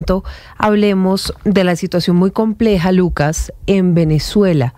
momento hablemos de la situación muy compleja, Lucas, en Venezuela.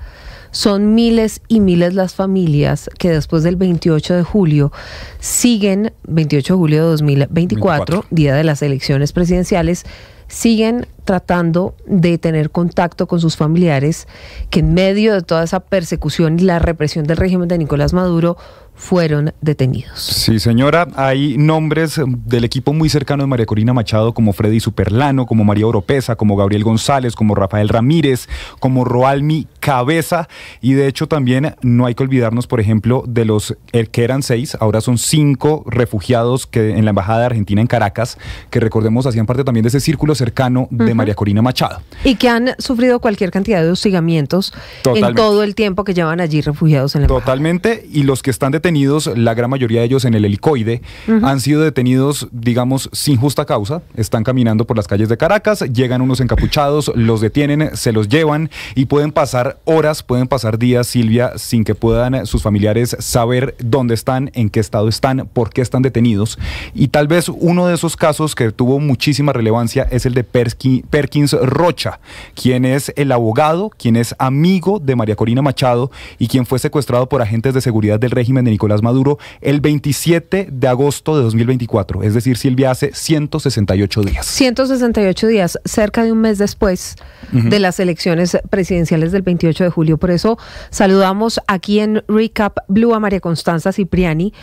Son miles y miles las familias que después del 28 de julio siguen, 28 de julio de 2024, día de las elecciones presidenciales, siguen tratando de tener contacto con sus familiares que en medio de toda esa persecución y la represión del régimen de Nicolás Maduro fueron detenidos. Sí, señora, hay nombres del equipo muy cercano de María Corina Machado como Freddy Superlano, como María Oropesa, como Gabriel González, como Rafael Ramírez, como Roalmi Cabeza, y de hecho también no hay que olvidarnos, por ejemplo, de los que eran 6, ahora son 5 refugiados que en la Embajada de Argentina en Caracas, que recordemos hacían parte también de ese círculo cercano de María Corina Machado. Y que han sufrido cualquier cantidad de hostigamientos en todo el tiempo que llevan allí refugiados en la Embajada. Totalmente, y los que están detenidos, la gran mayoría de ellos en el Helicoide, han sido detenidos, digamos, sin justa causa. Están caminando por las calles de Caracas, llegan unos encapuchados, los detienen, se los llevan y pueden pasar horas, pueden pasar días, Silvia, sin que puedan sus familiares saber dónde están, en qué estado están, por qué están detenidos. Y tal vez uno de esos casos que tuvo muchísima relevancia es el de Perkins Rocha, quien es el abogado, quien es amigo de María Corina Machado y quien fue secuestrado por agentes de seguridad del régimen de Nicolás Maduro el 27 de agosto de 2024, es decir, Silvia, hace 168 días. 168 días, cerca de un mes después de las elecciones presidenciales del 28 de julio. Por eso saludamos aquí en Recap Blue a María Constanza Cipriani.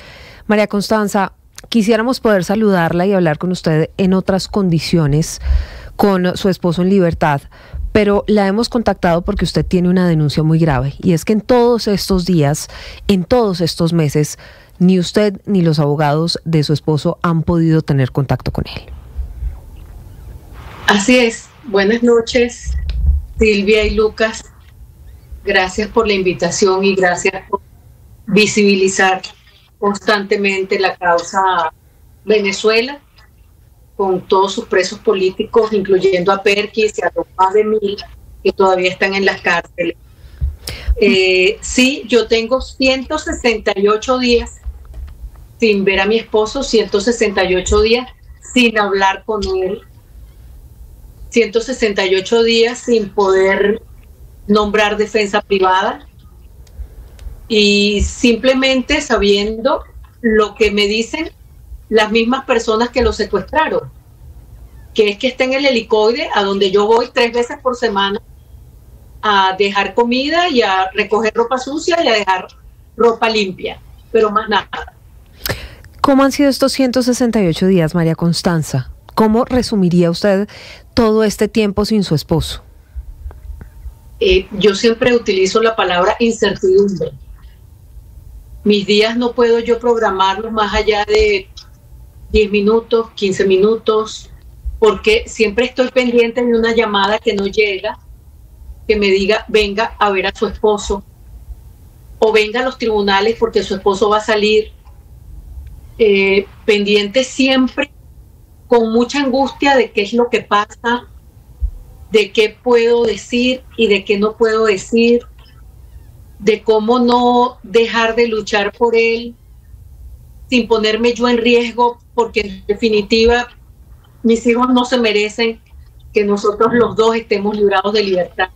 María Constanza, quisiéramos poder saludarla y hablar con usted en otras condiciones, con su esposo en libertad, pero la hemos contactado porque usted tiene una denuncia muy grave, y es que en todos estos días, en todos estos meses, ni usted ni los abogados de su esposo han podido tener contacto con él. Así es. Buenas noches, Silvia y Lucas. Gracias por la invitación y gracias por visibilizar constantemente la causa Venezuela, con todos sus presos políticos, incluyendo a Perkins y a los más de 1000 que todavía están en las cárceles. Sí, yo tengo 168 días sin ver a mi esposo, 168 días sin hablar con él, 168 días sin poder nombrar defensa privada y simplemente sabiendo lo que me dicen las mismas personas que lo secuestraron, que es que está en el Helicoide, a donde yo voy 3 veces por semana a dejar comida y a recoger ropa sucia y a dejar ropa limpia, pero más nada. ¿Cómo han sido estos 168 días, María Constanza? ¿Cómo resumiría usted todo este tiempo sin su esposo? Yo siempre utilizo la palabra incertidumbre. Mis días no puedo yo programarlos más allá de 10 minutos, 15 minutos, porque siempre estoy pendiente de una llamada que no llega, que me diga, venga a ver a su esposo, o venga a los tribunales porque su esposo va a salir. Pendiente siempre, con mucha angustia de qué es lo que pasa, de qué puedo decir y de qué no puedo decir, de cómo no dejar de luchar por él, sin ponerme yo en riesgo, porque en definitiva mis hijos no se merecen que nosotros los dos estemos librados de libertad.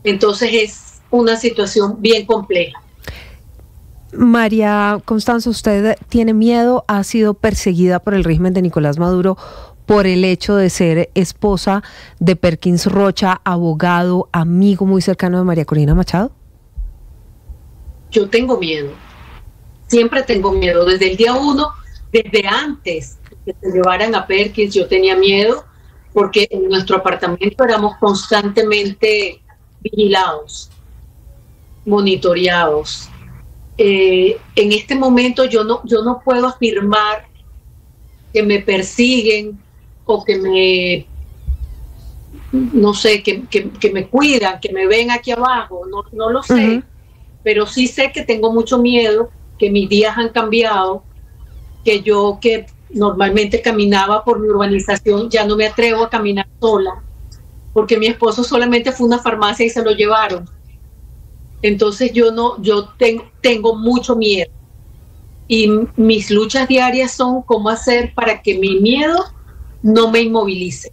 Entonces es una situación bien compleja. María Constanza, ¿usted tiene miedo? ¿Ha sido perseguida por el régimen de Nicolás Maduro por el hecho de ser esposa de Perkins Rocha, abogado, amigo muy cercano de María Corina Machado? Yo tengo miedo. Siempre tengo miedo. Desde el día 1, desde antes que se llevaran a Perkins, yo tenía miedo porque en nuestro apartamento éramos constantemente vigilados, monitoreados. En este momento yo no puedo afirmar que me persiguen o que me, no sé, que me cuidan, que me ven aquí abajo, no lo sé, pero sí sé que tengo mucho miedo, que mis días han cambiado, que yo que normalmente caminaba por mi urbanización ya no me atrevo a caminar sola, porque mi esposo solamente fue a una farmacia y se lo llevaron. Entonces yo tengo mucho miedo y mis luchas diarias son cómo hacer para que mi miedo no me inmovilice.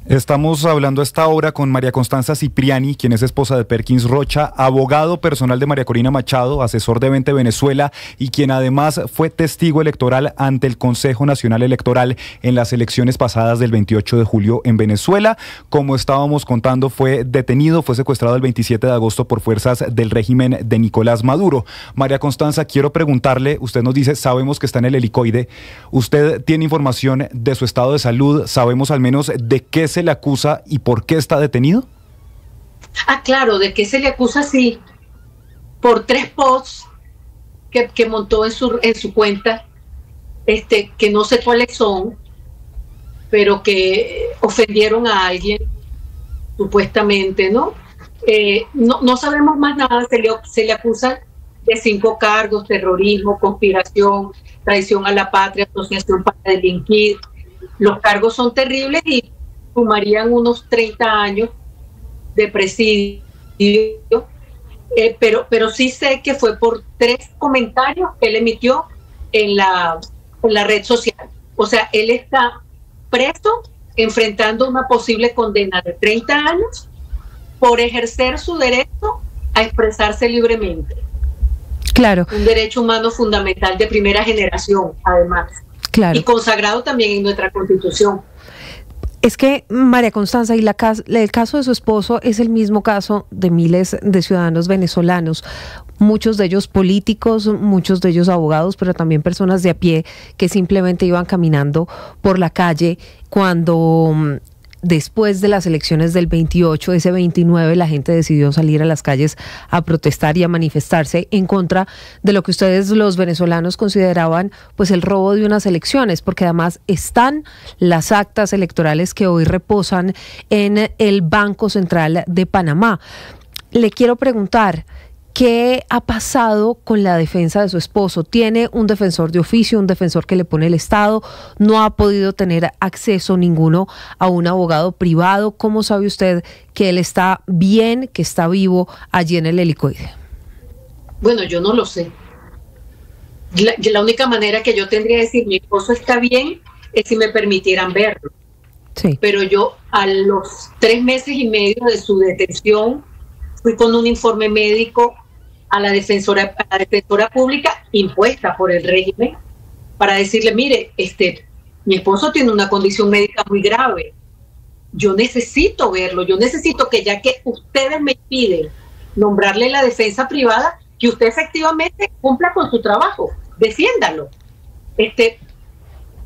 Estamos hablando a esta hora con María Constanza Cipriani, quien es esposa de Perkins Rocha, abogado personal de María Corina Machado, asesor de 20 Venezuela y quien además fue testigo electoral ante el Consejo Nacional Electoral en las elecciones pasadas del 28 de julio en Venezuela. Como estábamos contando, fue detenido, fue secuestrado el 27 de agosto por fuerzas del régimen de Nicolás Maduro. María Constanza, quiero preguntarle, usted nos dice, sabemos que está en el helicoide, ¿usted tiene información de su estado de salud? ¿Sabemos al menos de qué se le acusa y por qué está detenido? Claro, de qué se le acusa, sí, por 3 posts que montó en su cuenta, que no sé cuáles son, pero que ofendieron a alguien, supuestamente, ¿no? No sabemos más nada. Se le acusa de 5 cargos: terrorismo, conspiración, traición a la patria, asociación para delinquir. Los cargos son terribles y sumarían unos 30 años de presidio, pero sí sé que fue por 3 comentarios que él emitió en la red social. O sea, él está preso, enfrentando una posible condena de 30 años por ejercer su derecho a expresarse libremente. Claro. Un derecho humano fundamental de primera generación, además. Claro. Y consagrado también en nuestra Constitución. Es que, María Constanza, el caso de su esposo es el mismo caso de miles de ciudadanos venezolanos, muchos de ellos políticos, muchos de ellos abogados, pero también personas de a pie que simplemente iban caminando por la calle cuando, después de las elecciones del 28, ese 29, la gente decidió salir a las calles a protestar y a manifestarse en contra de lo que ustedes, los venezolanos, consideraban pues el robo de unas elecciones, porque además están las actas electorales que hoy reposan en el Banco Central de Panamá. Le quiero preguntar, ¿qué ha pasado con la defensa de su esposo? ¿Tiene un defensor de oficio, un defensor que le pone el Estado? ¿No ha podido tener acceso ninguno a un abogado privado? ¿Cómo sabe usted que él está bien, que está vivo allí en el helicoide? Bueno, yo no lo sé. La única manera que yo tendría de decir mi esposo está bien es si me permitieran verlo. Sí. Pero yo, a los 3 meses y medio de su detención, fui con un informe médico a la defensora pública impuesta por el régimen para decirle: mire, mi esposo tiene una condición médica muy grave, yo necesito verlo, yo necesito que, ya que ustedes me piden nombrarle la defensa privada, que usted efectivamente cumpla con su trabajo, defiéndalo,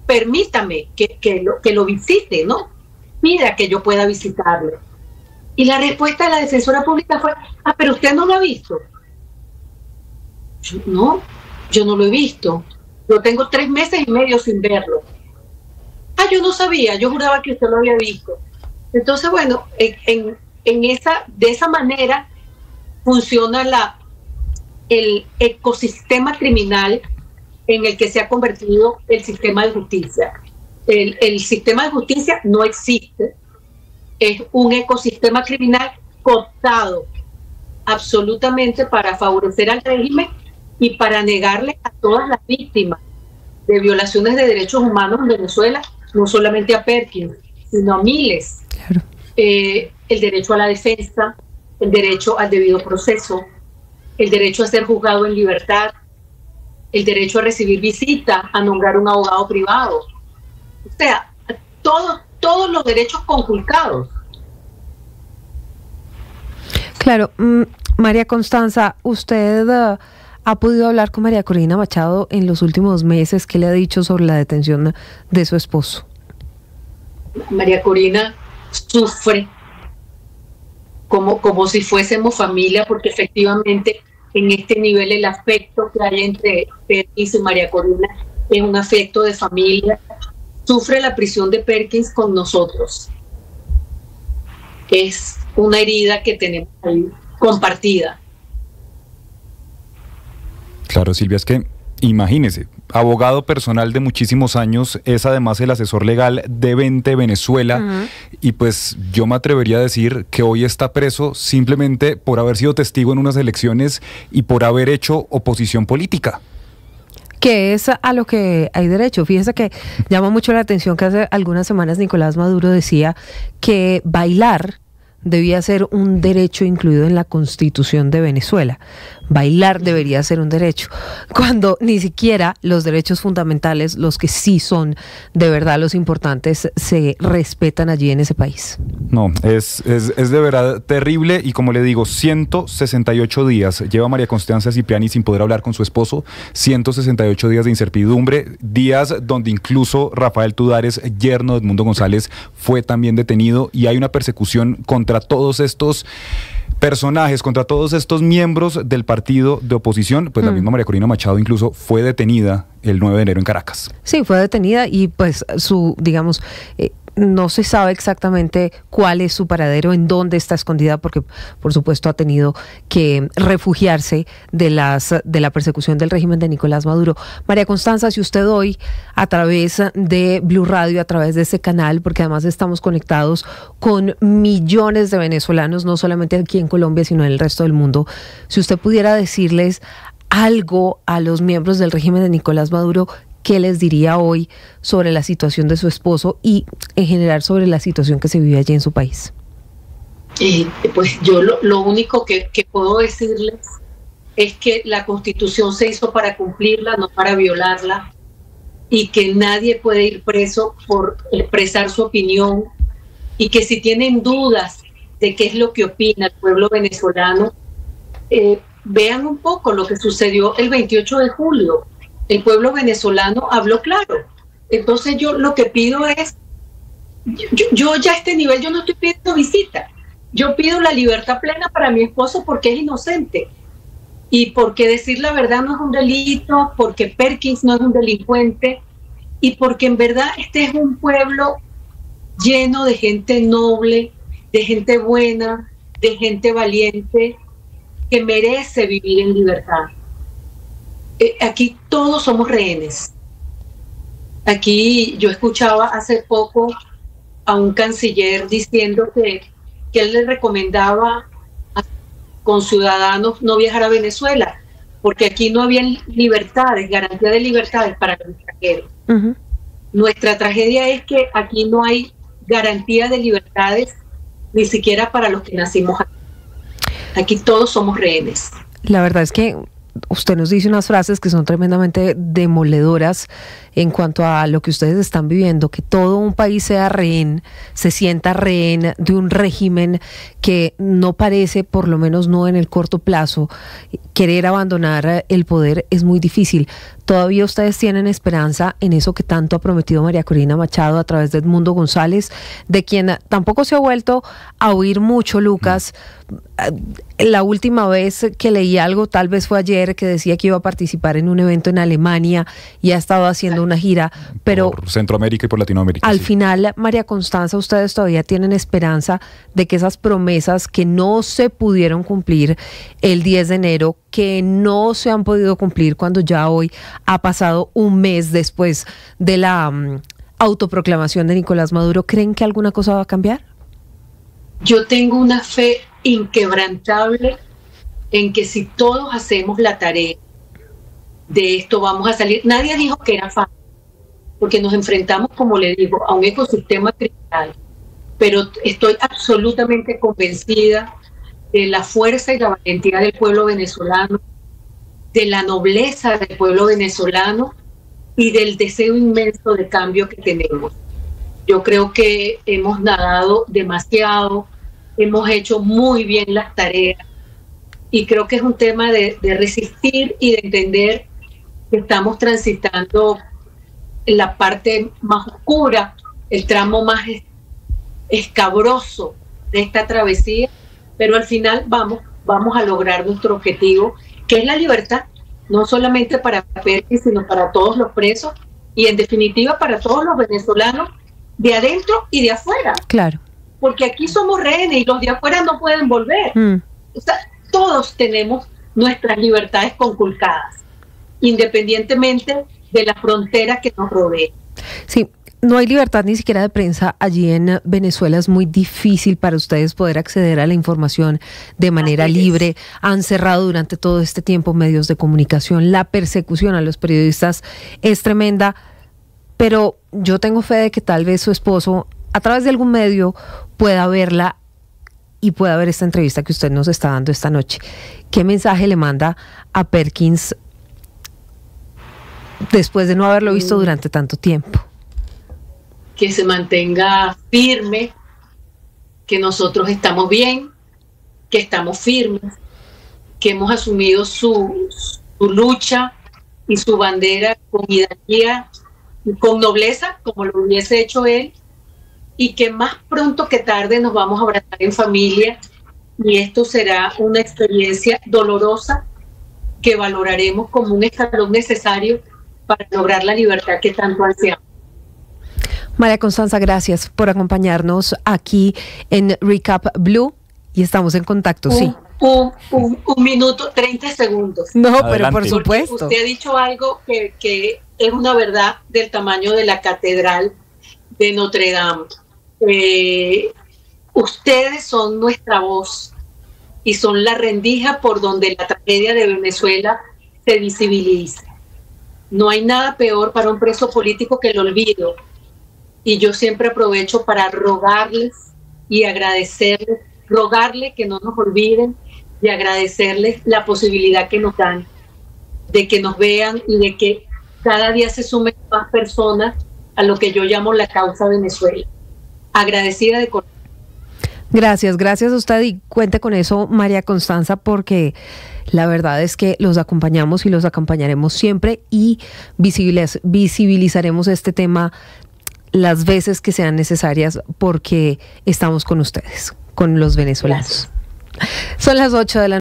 permítame que lo visite, ¿no? Pida que yo pueda visitarlo. Y la respuesta de la defensora pública fue: pero usted no lo ha visto. No, yo no lo he visto. Yo tengo 3 meses y medio sin verlo. Yo no sabía, yo juraba que usted lo había visto. Entonces, bueno, de esa manera funciona el ecosistema criminal en el que se ha convertido el sistema de justicia. El sistema de justicia no existe. Es un ecosistema criminal cooptado absolutamente para favorecer al régimen y para negarle a todas las víctimas de violaciones de derechos humanos en Venezuela, no solamente a Perkins, sino a miles. Claro. El derecho a la defensa, el derecho al debido proceso, el derecho a ser juzgado en libertad, el derecho a recibir visita, a nombrar un abogado privado. O sea, todos los derechos conculcados. Claro. María Constanza, usted ha podido hablar con María Corina Machado en los últimos meses. ¿Qué le ha dicho sobre la detención de su esposo? María Corina sufre como si fuésemos familia, porque efectivamente en este nivel el afecto que hay entre Perkins y María Corina es un afecto de familia. Sufre la prisión de Perkins con nosotros. Es una herida que tenemos ahí compartida. Claro, Silvia, es que imagínese, abogado personal de muchísimos años, es además el asesor legal de 20 Venezuela, y pues yo me atrevería a decir que hoy está preso simplemente por haber sido testigo en unas elecciones y por haber hecho oposición política. Que es a lo que hay derecho. Fíjese que llama mucho la atención que hace algunas semanas Nicolás Maduro decía que bailar debía ser un derecho incluido en la Constitución de Venezuela. Bailar debería ser un derecho, cuando ni siquiera los derechos fundamentales, los que sí son de verdad los importantes, se respetan allí en ese país. No, es de verdad terrible, y como le digo, 168 días lleva María Constanza Cipriani sin poder hablar con su esposo, 168 días de incertidumbre, días donde incluso Rafael Tudares, yerno de Edmundo González, fue también detenido, y hay una persecución contra todos estos personajes, contra todos estos miembros del partido de oposición. Pues la misma María Corina Machado incluso fue detenida el 9 de enero en Caracas. Sí, fue detenida, y pues no se sabe exactamente cuál es su paradero, en dónde está escondida, porque por supuesto ha tenido que refugiarse de la persecución del régimen de Nicolás Maduro. María Constanza, si usted hoy, a través de Blue Radio, a través de ese canal, porque además estamos conectados con millones de venezolanos, no solamente aquí en Colombia, sino en el resto del mundo, si usted pudiera decirles algo a los miembros del régimen de Nicolás Maduro, ¿qué les diría hoy sobre la situación de su esposo y en general sobre la situación que se vive allí en su país? Pues yo lo único que puedo decirles es que la Constitución se hizo para cumplirla, no para violarla, y que nadie puede ir preso por expresar su opinión, y que si tienen dudas de qué es lo que opina el pueblo venezolano, vean un poco lo que sucedió el 28 de julio. El pueblo venezolano habló claro. Entonces yo lo que pido es, yo ya a este nivel, yo no estoy pidiendo visita. Yo pido la libertad plena para mi esposo, porque es inocente. Y porque decir la verdad no es un delito, porque Perkins no es un delincuente, y porque en verdad este es un pueblo lleno de gente noble, de gente buena, de gente valiente, que merece vivir en libertad. Aquí todos somos rehenes. Aquí yo escuchaba hace poco a un canciller diciendo que él le recomendaba a conciudadanos no viajar a Venezuela, porque aquí no había libertades, garantía de libertades para los extranjeros. Uh-huh. Nuestra tragedia es que aquí no hay garantía de libertades ni siquiera para los que nacimos aquí. Aquí todos somos rehenes. La verdad es que usted nos dice unas frases que son tremendamente demoledoras en cuanto a lo que ustedes están viviendo, que todo un país sea rehén, se sienta rehén de un régimen que no parece, por lo menos no en el corto plazo, querer abandonar el poder. Es muy difícil. ¿Todavía ustedes tienen esperanza en eso que tanto ha prometido María Corina Machado a través de Edmundo González, de quien tampoco se ha vuelto a oír mucho, Lucas? La última vez que leí algo, tal vez fue ayer, que decía que iba a participar en un evento en Alemania y ha estado haciendo una gira, pero por Centroamérica y por Latinoamérica. Al final, María Constanza, ustedes todavía tienen esperanza de que esas promesas que no se pudieron cumplir el 10 de enero, que no se han podido cumplir cuando ya hoy ha pasado un mes después de la autoproclamación de Nicolás Maduro, ¿creen que alguna cosa va a cambiar? Yo tengo una fe inquebrantable en que si todos hacemos la tarea, de esto vamos a salir. Nadie dijo que era fácil, porque nos enfrentamos, como le digo, a un ecosistema criminal, pero estoy absolutamente convencida de la fuerza y la valentía del pueblo venezolano, de la nobleza del pueblo venezolano y del deseo inmenso de cambio que tenemos. Yo creo que hemos nadado demasiado, hemos hecho muy bien las tareas, y creo que es un tema de resistir y de entender que estamos transitando en la parte más oscura, el tramo más escabroso de esta travesía, pero al final vamos a lograr nuestro objetivo, que es la libertad, no solamente para Perkins, sino para todos los presos, y en definitiva para todos los venezolanos de adentro y de afuera. Claro. Porque aquí somos rehenes y los de afuera no pueden volver. O sea, todos tenemos nuestras libertades conculcadas, independientemente de la frontera que nos rodee. Sí, no hay libertad ni siquiera de prensa allí en Venezuela. Es muy difícil para ustedes poder acceder a la información de manera libre. Han cerrado durante todo este tiempo medios de comunicación. La persecución a los periodistas es tremenda, pero yo tengo fe de que tal vez su esposo, a través de algún medio, pueda verla y pueda ver esta entrevista que usted nos está dando esta noche. ¿Qué mensaje le manda a Perkins después de no haberlo visto durante tanto tiempo? Que se mantenga firme, que nosotros estamos bien, que estamos firmes, que hemos asumido su lucha y su bandera con hidalguía y con nobleza, como lo hubiese hecho él, y que más pronto que tarde nos vamos a abrazar en familia, y esto será una experiencia dolorosa que valoraremos como un escalón necesario para lograr la libertad que tanto ansiamos. María Constanza, gracias por acompañarnos aquí en Recap Blue y estamos en contacto, sí. Un minuto, 30 segundos. No, Adelante. pero por supuesto. Porque usted ha dicho algo que es una verdad del tamaño de la Catedral de Notre Dame. Ustedes son nuestra voz y son la rendija por donde la tragedia de Venezuela se visibiliza. No hay nada peor para un preso político que el olvido. Y yo siempre aprovecho para rogarles y agradecerles, rogarles que no nos olviden y agradecerles la posibilidad que nos dan de que nos vean y de que cada día se sumen más personas a lo que yo llamo la causa Venezuela. Agradecida de corazón. Gracias a usted y cuente con eso, María Constanza, porque la verdad es que los acompañamos y los acompañaremos siempre y visibilizaremos este tema las veces que sean necesarias porque estamos con ustedes, con los venezolanos. Gracias. Son las 8 de la noche.